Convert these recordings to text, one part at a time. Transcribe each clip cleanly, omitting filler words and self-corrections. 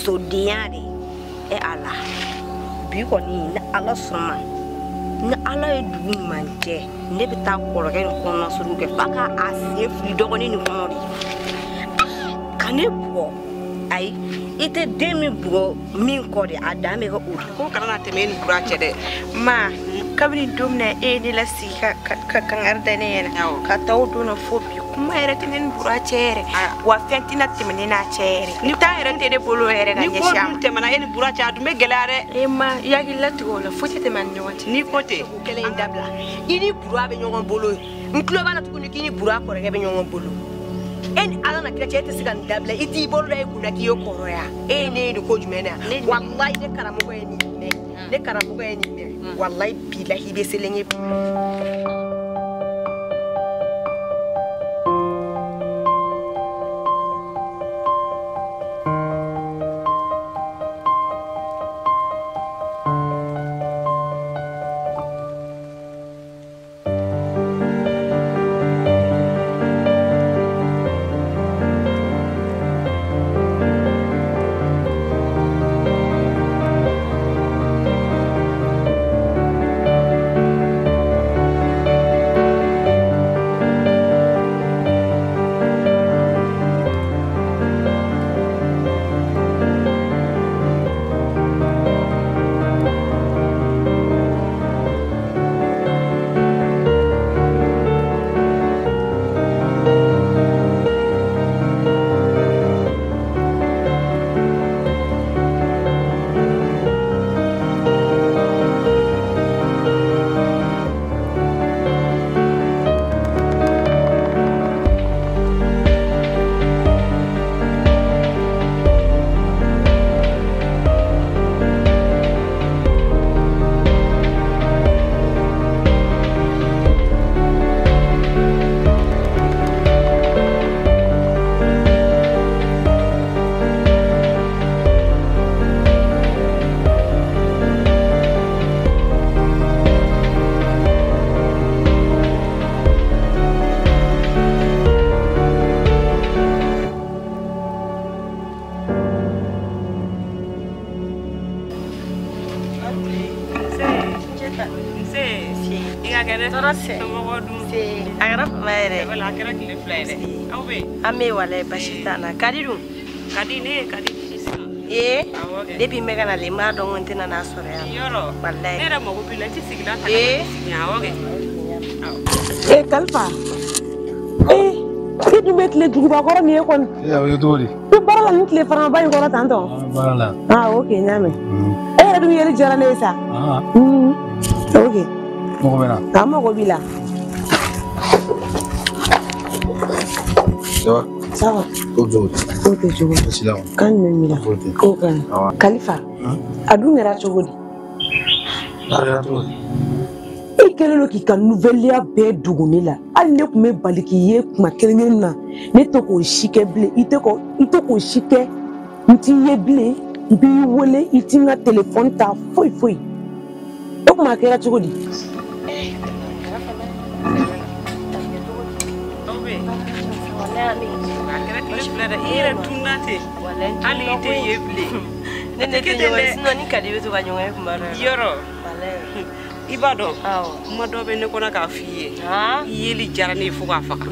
musodenya de e ala bi ko ni na ala soma na ala e du manje ne bi ta koroke ko no so nke faka asie fri dogoni ni kono di kane bo ai ite demi bro min ko de adame ko uri ko kana temen bra chede ma kabri domna e ni la sika kan ardane na ka tawdu na fobi kuma era tenen bra chere wa fentina timene na chere ni ta era tede bolo era ga nyesha ni ko temana e bra cha du me gelare e ma yagi lati wala foti te man nyawati ni kote ko kele indabla ini bra be nyon bolo nklo bana tukuni kini bra ko rege be nyon bolo en ala na kira chete sigan dabla iti bolo e kuna kiyo koroya e ne ni ko jumena wallahi de karamugo e ni ne karamugo e ni wallahi billahi be selenge ame wala bashitana kadiru kadine depuis megana le ma do ngontina na sore yoro wallahi nera mo bila ci sigla ta nyawoge kalfa ki du metle du ba goro ni kon ya yo dori du barala ni tle fara ba goro tanto barala okay nyame du yeli jara nesa okay mo bena tama go bila sawa ojo silaw kan mira ko kan khalifa adu ngera chogodi kelelo ki kan nouvelle ya be dugunila alle kume baliki ye kuma kelenen na ne to ko shike ble ite ko shike nti ye ble bi wole itinga telephone ta foi o kuma kera chogodi ira tunate ali ite yeble nene te sino ni kadibe to kanyonga kumara yoro ibado mado be ne kona ka fiye yeli jarane fu ka faka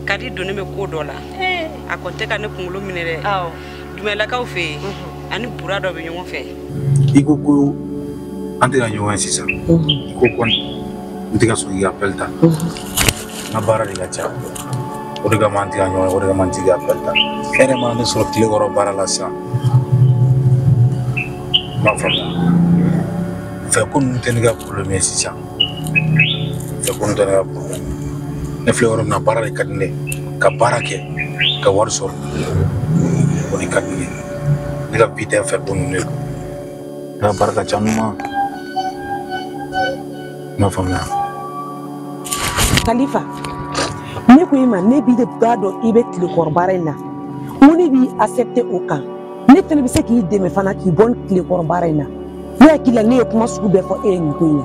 kadi doni me ko dola akonte ka ne kungulo minere dumela ka fe ani burado be nyongo fe ikuku ante na nyonga sisa ko kon ndiga so ya pelta na bara diga cha odiga mantiga nyonga odiga mantiga pelta ere ma ne so kile goro bara la sa ma fama fe kun teniga problème sisa fe kun teniga problème ne fleur na bara de kadine ka barake ka warso oni kadine diga vite fe kun ne na baraka chanuma ma fama Khalifa ne ko ima ne bi de gado ibe tile korbarena moni bi accepter aucun ne tele bi se ki deme fana ki bon tile korbarena ya kila ne kuma su be fo e nko ina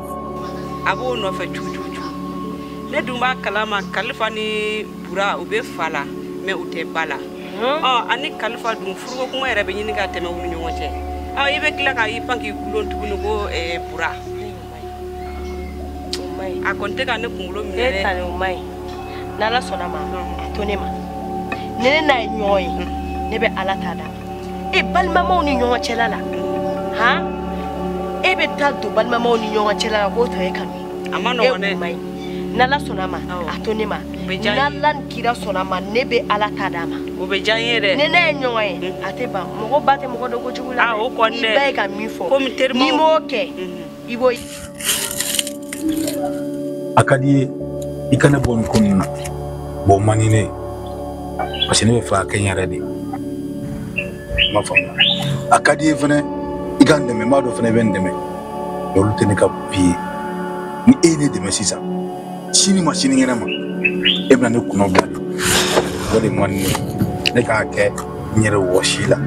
abo no fa chuchu ne duma kalama Khalifa ni bura ube fala me ute bala ani kalifa dun furuko kuma yɛrɛ bɛ ɲini ka tɛmɛ u ni ɲɔgɔn cɛ i bɛ tila ka i pan k'i gulon tuguni ko bura a kɔni tɛ ka ne kunkolo minɛ dɛ. E ta ni o ma ɲi n'Ala sɔnna ma a to ne ma ni ne n'a ye ɲɔgɔn ye ne bɛ Ala ta d'a ma balimamaw ni ɲɔgɔn cɛla la e bɛ taa don balimamaw ni ɲɔgɔn cɛla la k'o ta e kanu a ma nɔgɔn dɛ. n'Ala sɔnna ma a to ne ma n'Ala ni kira sɔnna ma ne bɛ Ala ta d'a ma o bɛ diya n ye dɛ. ni ne ye ɲɔgɔn ye a tɛ ban mɔgɔ ba tɛ mɔgɔ dɔn kojugu la o kɔni dɛ i ba ye ka min fɔ komi terimaw n'i m'o kɛ i b'o a ka di ye I kana bɔ nin ko ninnu na bon man di ne ye parce que ne bɛ fɛ ka kɛ n yɛrɛ de i m'a faamuya a ka di ye fɛnɛ I ka n dɛmɛ n b'a dɔn fɛnɛ I bɛ n dɛmɛ mais olu tɛ ne ka bi ye ni e ye ne dɛmɛ sisan sini ma sinikɛnɛ ma e bɛna ne kunna bila de o de man di ne ye ne k'a kɛ n yɛrɛ wɔsi la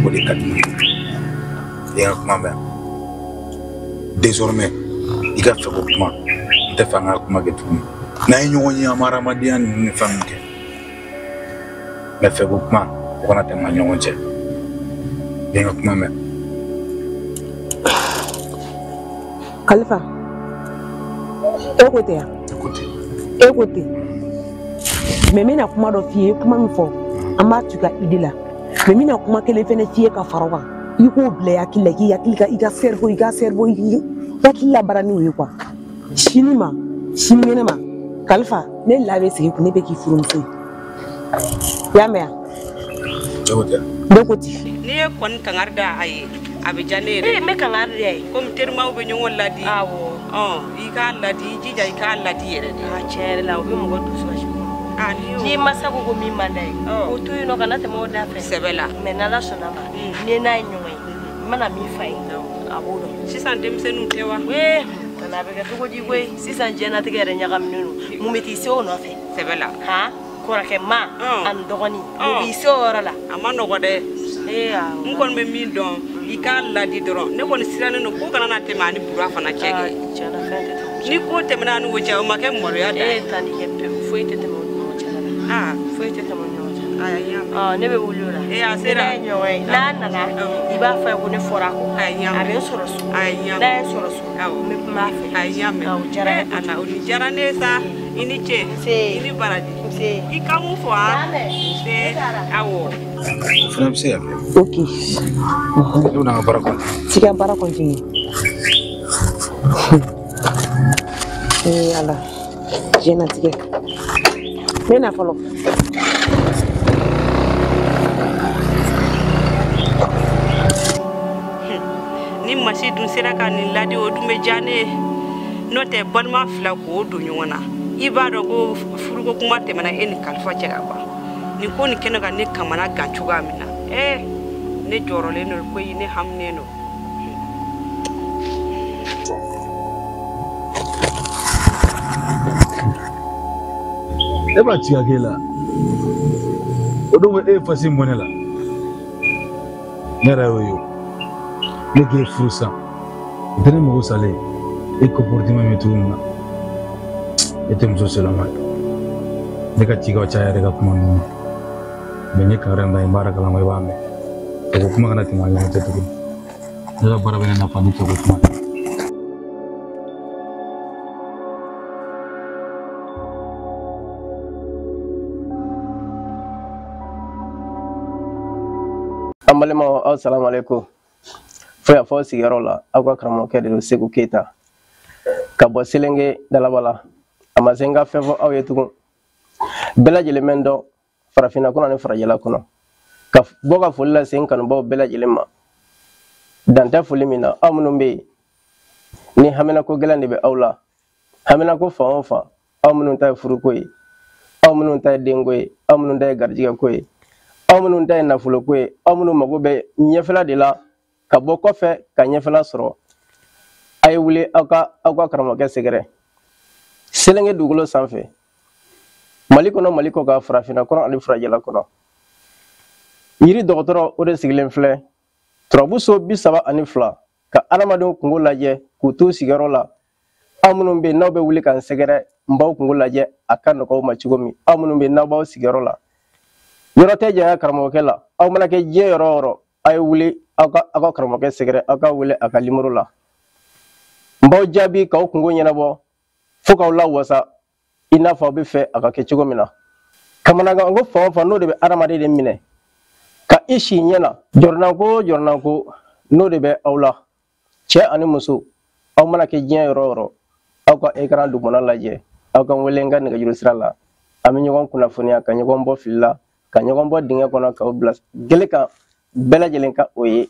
o de ka di ne ye i ka kuma mɛn désormais I ka fɛ ko kuma n tɛ fɛ an ka kuma kɛ tuguni n'a ye ɲɔgɔn ye an ma hadamadenya ninnu ni fɛn ninnu kɛ mais fɛ ko kuma o kana tɛmɛ an ni ɲɔgɔn cɛ i ka kuma mɛn. Kalifa e ko tɛ yan e ko ten mais n bɛna kuma dɔ f'i ye kuma min fɔ an b'a tu ka idée la mais n bɛna kuma kelen fɛnɛ f'i ye ka fara o kan I k'o bila I hakili la k'i hakili ka I ka cerveau I hakili la baara n'o ye quoi sini ma sinikɛnɛ ma Kalifa ne labɛn sigi kun ne bɛ k'i furumuso ye i y'a mɛn yan ne ko ten n'i ye kɔni kangari da a ye a bɛ diya ne yɛrɛ n bɛ kangari da ye komi terimaw bɛ ɲɔgɔn ladi I k'a ladi I jija I k'a ladi yɛrɛ de tiɲɛ yɛrɛ la o bɛ mɔgɔ dusu kasi n'i masa ko min man d'a ye o to yen nɔ kana tɛmɛ o da fɛ sɛbɛ la mais n'Ala sɔnna ma ni n'a ye ɲɔgɔn ye n mana min fa ye a b'o dɔn sisan denmisɛnninw tɛ wa a bɛ kɛ cogo di koyi sisan diɲɛlatigɛ yɛrɛ ɲagaminen don mun bɛ t'i se o nɔfɛ sɛbɛ la kɔrɔkɛ ma ani dɔgɔnin mun b'i se o yɔrɔ la a ma nɔgɔ dɛ n kɔni bɛ min dɔn I k'a ladi dɔrɔn ne kɔni sirannen don ko kana na tɛmɛ ani bura fana cɛ kɛ ni ko tɛmɛna ani o cɛ o ma kɛ maloya da ye tani kɛ pewu foyi tɛ tɛmɛ o ni ɲɔgɔn cɛ la foyi tɛ tɛmɛ o ni ɲɔgɔn cɛ ne bɛ wuli o la a sera n'a ye ɲɔgɔn ye n'a nana I b'a fɔ a ye ko ne fɔra a kɔ a bɛ n sɔrɔ so n'a ye sɔrɔ so n bɛ kuma a fɛ a ye ɲa mɛn o diyara ne o ni diyara ne ye sa I ni ce I ni baraji I ka mun fɔ awɔ o fana bɛ se ka kɛ ok ne bɛna n ka baara kɔnɔ t'i ka baara continue Ala diɲɛlatigɛ n bɛ na fɔlɔ ni masi dun sera ka nin ladi o dun bɛ diya ne ye n'o tɛ balima fila k'o don ɲɔgɔn na I b'a dɔn ko furuko kuma tɛmɛna e ni Kalifa cɛ ka ban nin ko nin kɛnɛ kan ne kamana gan cogoya min na ne jɔrɔlen don koyi ne haminen don e b'a ci ka kɛ la o don e ye fasi bɔ ne la ne yɛrɛ y'o ye ne k'e furu san o tɛ ne mago salen e comportement bɛ cogo min na e tɛ muso selama ye ne ka ci ka ca yɛrɛ ka kuma ninnu mais n ye kangari da I b'a kalama I b'a mɛn o ko kuma kana tɛmɛ an ni ɲɔgɔn cɛ tuguni ne ka baara bɛ ne nafa ni tɔgɔ kuma tɛ. Ambalema assalamu alaikum. Faya fo sigiyɔrɔ la aw ka karamɔgɔkɛ de don Segu Keyita ka bɔ Selenge Dalabala a ma se n ka fɛn fɔ aw ye tugun bɛɛ lajɛlen bɛ n dɔn farafinna kɔnɔ ani farajɛla kɔnɔ ka bɔ ka foli lase n kanubaw bɛɛ lajɛlen ma dan tɛ foli min na aw minnu bɛ yen ni haminako gɛlɛn de bɛ aw la haminako fan o fan aw minnu ta ye furuko ye aw minnu ta ye denko ye aw minnu ta ye garijɛgɛko ye aw minnu ta ye nafoloko ye aw minnu mago bɛ ɲɛfɛla de la ka bɔ kɔfɛ ka ɲɛfɛla sɔrɔ a ye wuli aw ka karamɔgɔkɛ sɛgɛrɛ Selenge dugukolo sanfɛ Mali kɔnɔ Mali kɔ ka farafinna kɔnɔ ani farajɛla kɔnɔ yiri dɔgɔtɔrɔ o de sigilen filɛ turabuso 32 ka adamadenw kungo lajɛ k'u to sigiyɔrɔ la aw minnu bɛ n'aw bɛ wuli k'an sɛgɛrɛ n b'aw kungo lajɛ a ka nɔgɔ aw ma cogo min aw minnu bɛ n'aw b'aw sigiyɔrɔ la yɔrɔ tɛ janya karamɔgɔkɛ la aw mana kɛ diɲɛ yɔrɔ o yɔrɔ a ye wuli aw ka karamɔgɔkɛ sɛgɛrɛ aw ka wele a ka nimoro la n b'aw jaabi k'aw kungo ɲɛnabɔ fo k'aw lawasa i n'a fɔ aw bɛ fɛ a ka kɛ cogo min na kamanagan ko fan o fan n'o de bɛ adamaden de minɛ ka i si ɲɛna jɔrɔnanko n'o de bɛ aw la cɛ ani muso aw mana kɛ diɲɛ yɔrɔ o yɔrɔ aw ka écran dugumana lajɛ aw ka wele n ka nɛgɛjuru sira la an bɛ ɲɔgɔn kunnafoniya ka ɲɔgɔn bɔ fili la ka ɲɔgɔn bɔ dingɛ kɔnɔ k'aw bila gele kan bɛɛ lajɛlen ka o ye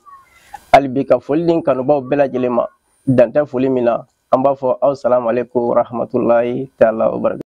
hali bi ka foli di kanubaw bɛɛ lajɛlen ma dan tɛ foli min na an b'a fɔ aw salamu aleykum warahmatulahi taala wabarakatuh